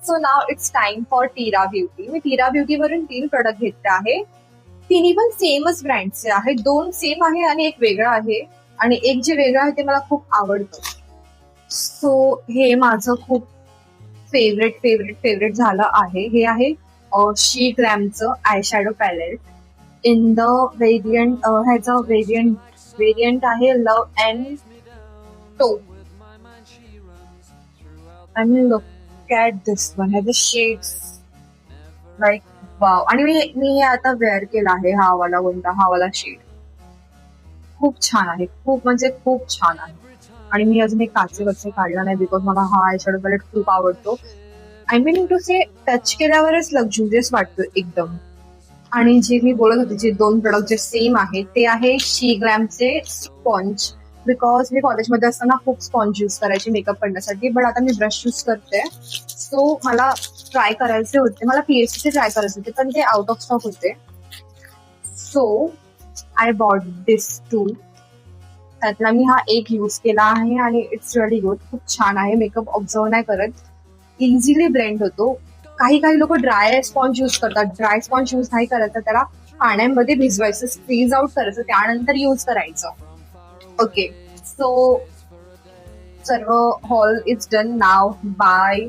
So now it's time for टीरा beauty. Me टीरा beauty वरून 3 product घेतले आहे. तिन्ही पण सेमच ब्रँडचे आहे. 2 सेम आहे आणि एक वेगळं आहे. आणि एक जे वेगळं आहे ते मला खूप आवडतं. सो हे माझं खूप फेवरेट फेवरेट फेवरेट झालं आहे. हे आहे शी ग्लॅमचं eye shadow palette in the variant. ह्याचं व्हेरियंट आहे love and toe. I mean look at this one. ह्याचे शेड्स लाईक वाव. आणि मी हे आता वेअर केलं आहे. हा वाला शेड खूप छान आहे. खूप म्हणजे खूप छान आहे. आणि मी अजून एक काचेवरचे काढला नाही बिकॉज मला हा आय शॅडो पॅलेट खूप आवडतो. I mean to say touch केल्यावरच लक्झुरियस वाटतो एकदम. आणि जे मी बोलत होते जे 2 प्रोडक्ट जे सेम आहेत ते आहे शी ग्लॅमचे स्पॉन्ज. बिकॉज मी कॉलेजमध्ये असताना खूप स्पॉन्ज यूज करायचे मेकअप करण्यासाठी. बट आता मी ब्रश यूज करते. सो मला ट्राय करायचे होते. मला पीएचचे ट्राय करायचे होते पण ते आउट ऑफ स्टॉक होते. So I bought this 2. त्यातला मी हा एक यूज केला आहे आणि इट्स रिअली गुड. खूप छान आहे. मेकअप ऑब्झर्व नाही करत. इझिली ब्लेंड होतो. काही लोक ड्राय स्पॉन्ज यूज करतात. ड्राय स्पॉन्ज यूज नाही करायचं. त्याला पाण्यामध्ये भिजवायचं, स्क्वीज आउट करायचं, त्यानंतर यूज करायचं. ओके. सो सर्व haul is done now. Bye.